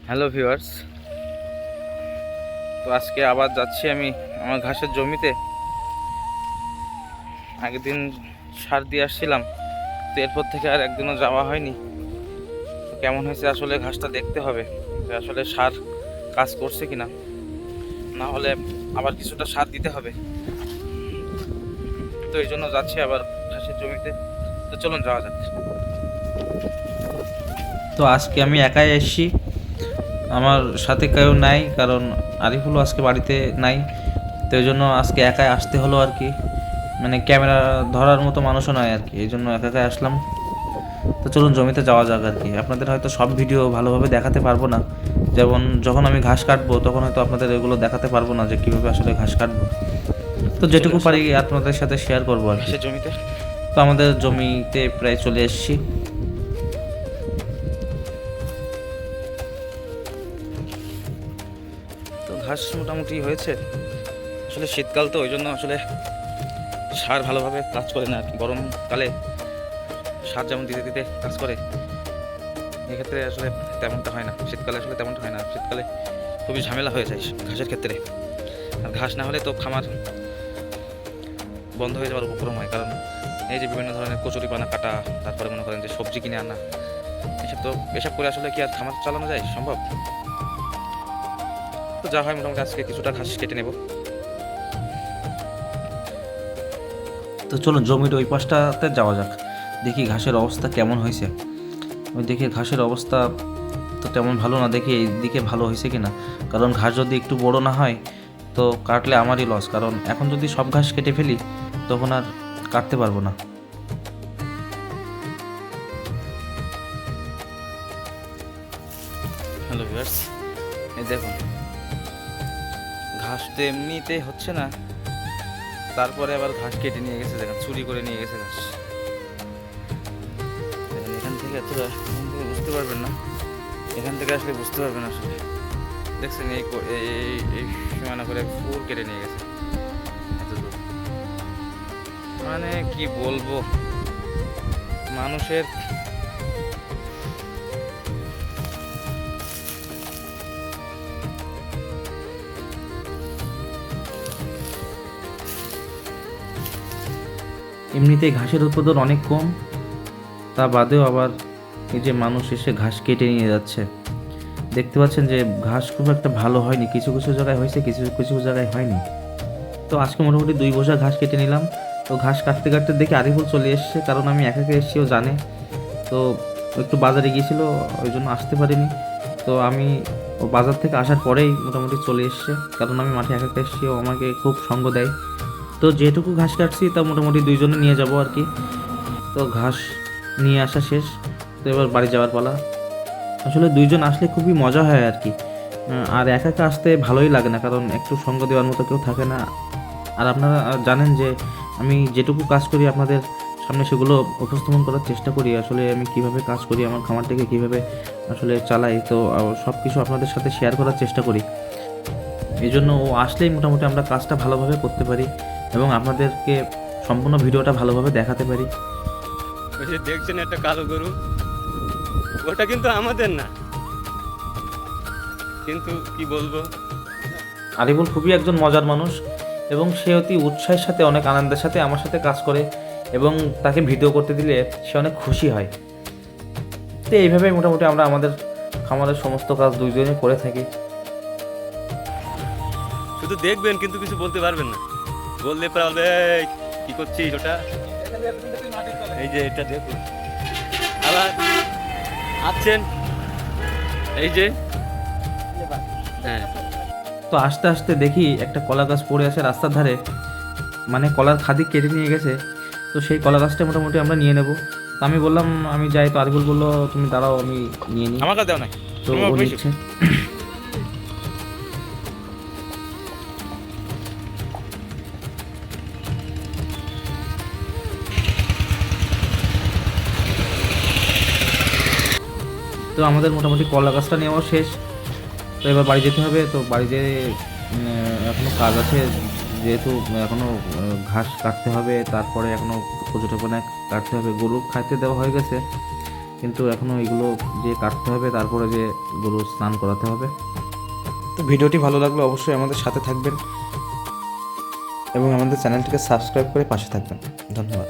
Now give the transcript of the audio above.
Hello viewers, তো আজকে আবার যাচ্ছি আমি আমার ঘাসের জমিতে। আগের দিন সার দিয়ে আসছিলাম, তো এরপর থেকে আর একদিনও যাওয়া হয়নি। তো কেমন হয়েছে আসলে ঘাসটা দেখতে হবে যে আসলে সার কাজ করছে কিনা, না হলে আবার কিছুটা সার দিতে হবে। তো এই জন্য যাচ্ছি আবার ঘাসের জমিতে। তো চলুন যাওয়া যাক। তো আজকে আমি একাই এসেছি, আমার সাথে কেউ নাই, কারণ আরিফুলও আজকে বাড়িতে নাই। তো এই জন্য আজকে একাই আসতে হলো আর কি, মানে ক্যামেরা ধরার মতো মানুষও নয় আর কি, এই জন্য একা একাই আসলাম। তো চলুন জমিতে যাওয়া যাক আর কি। আপনাদের হয়তো সব ভিডিও ভালোভাবে দেখাতে পারবো না, যেমন যখন আমি ঘাস কাটবো তখন হয়তো আপনাদের এগুলো দেখাতে পারবো না যে কীভাবে আসলে ঘাস কাটবো। তো যেটুকু পারি আপনাদের সাথে শেয়ার করবো আর কি। জমিতে তো আমাদের জমিতে প্রায় চলে এসেছি। তো ঘাস মোটামুটি হয়েছে, আসলে শীতকাল তো ওই জন্য আসলে সার ভালোভাবে কাজ করে না আর কি। গরমকালে সার যেমন দিতে দিতে কাজ করে, এক্ষেত্রে আসলে তেমনটা হয় না। শীতকালে আসলে তেমনটা হয় না, শীতকালে খুবই ঝামেলা হয়ে যায় ঘাসের ক্ষেত্রে। আর ঘাস না হলে তো খামার বন্ধ হয়ে যাওয়ার উপক্রম হয়, কারণ এই যে বিভিন্ন ধরনের কচুরিপানা কাটা, তারপরে মনে করেন যে সবজি কিনে আনা, এসব করে আসলে কি আর খামার চালানো যায় সম্ভব? তো যা হয় মোটামুটি আজকে কিছুটা ঘাস কেটে নেব। তো চলুন জমির ওই পাশটাতে যাওয়া যাক, দেখি ঘাসের অবস্থা কেমন হয়েছে। ওই দেখি ঘাসের অবস্থা তো তেমন ভালো না, দেখি এই দিকে ভালো হয়েছে কিনা। কারণ ঘাস যদি একটু বড় না হয় তো কাটলে আমারই লস, কারণ এখন যদি সব ঘাস কেটে ফেলি তখন আর কাটতে পারবো না। হ্যালো ভিউয়ার্স, এই দেখুন ঘাস তো এমনিতে হচ্ছে না, তারপরে আবার ঘাস কেটে নিয়ে গেছে, দেখেন চুরি করে নিয়ে গেছে ঘাস। এখান থেকে এতটা বুঝতে পারবেন না, এখান থেকে আসলে বুঝতে পারবেন আসলে। দেখছেন এই সীমানা করে ফুল কেটে নিয়ে গেছে এত দূর। মানে কি বলবো, মানুষের এমনিতেই ঘাসের উৎপাদন অনেক কম, তা বাদেও আবার এই যে মানুষ এসে ঘাস কেটে নিয়ে যাচ্ছে। দেখতে পাচ্ছেন যে ঘাস খুব একটা ভালো হয়নি, কিছু কিছু জায়গায় হয়েছে, কিছু কিছু জায়গায় হয়নি। তো আজকে মোটামুটি 2 বোঝা ঘাস কেটে নিলাম। তো ঘাস কাটতে কাটতে দেখি আরিফুল চলে এসছে, কারণ আমি একা একা এসেছি, ও জানে। তো একটু বাজারে গিয়েছিল, ওই জন্য আসতে পারিনি। তো আমি ও বাজার থেকে আসার পরেই মোটামুটি চলে এসছে, কারণ আমি মাঠে একা একা এসেছি, ও আমাকে খুব সঙ্গ দেয়। তো যেটুকু ঘাস কাটছি তা মোটামুটি 2 জনে নিয়ে যাব আর কি। তো ঘাস নিয়ে আসা শেষ, তো এবার বাড়ি যাওয়ার পালা। আসলে 2জন আসলে খুবই মজা হয় আর কি। আর একা একা আসতে ভালোই লাগে না, কারণ একটু সঙ্গ দেওয়ার মতো কেউ থাকে না। আর আপনারা জানেন যে আমি যেটুকু কাজ করি আপনাদের সামনে সেগুলো উপস্থাপন করার চেষ্টা করি, আসলে আমি কিভাবে কাজ করি, আমার খামারটাকে কিভাবে আসলে চালাই, তো সব কিছু আপনাদের সাথে শেয়ার করার চেষ্টা করি। এই জন্য ও আসলেই মোটামুটি আমরা কাজটা ভালোভাবে করতে পারি এবং আপনাদেরকে সম্পূর্ণ ভিডিওটা ভালোভাবে দেখাতে পারি। ওই যে দেখছেন একটা কালো গরু, ওটা কিন্তু আমাদের না, কিন্তু কি বলবো। আরিফুল খুবই একজন মজার মানুষ এবং সে অতি উৎসাহের সাথে, অনেক আনন্দের সাথে আমার সাথে কাজ করে এবং তাকে ভিডিও করতে দিলে সে অনেক খুশি হয়। তো এইভাবেই মোটামুটি আমরা আমাদের খামারের সমস্ত কাজ 2জনে করে থাকি। শুধু দেখবেন কিন্তু কিছু বলতে পারবেন না, বললে পরে বলবে "এই, কি করছিস ওটা"। এই যে এটা দেখুন, আবার আসছেন, এই যে হ্যাঁ। তো আস্তে আস্তে দেখি একটা কলা গাছ পড়ে আছে রাস্তার ধারে, মানে কলার খাদি কেটে নিয়ে গেছে। তো সেই কলা গাছটা মোটামুটি আমরা নিয়ে নেব। তো আমি বললাম আমি যাই, তো আরিফুল বললো তুমি দাঁড়াও আমি নিয়ে নিই, আমার কাছে দাও না। তো ও নিচ্ছে। তো আমাদের মোটামুটি কলা গাছটা নেওয়া শেষ। তো এবার বাড়ি যেতে হবে। তো বাড়িতে এখনও কাজ আছে, যেহেতু এখনও ঘাস কাটতে হবে, তারপরে এখনও কচুটেপনা কাটতে হবে। গরু খাইতে দেওয়া হয়ে গেছে, কিন্তু এখনও এগুলো যে কাটতে হবে, তারপরে যে গরু স্নান করাতে হবে। তো ভিডিওটি ভালো লাগলে অবশ্যই আমাদের সাথে থাকবেন এবং আমাদের চ্যানেলটিকে সাবস্ক্রাইব করে পাশে থাকবেন। ধন্যবাদ।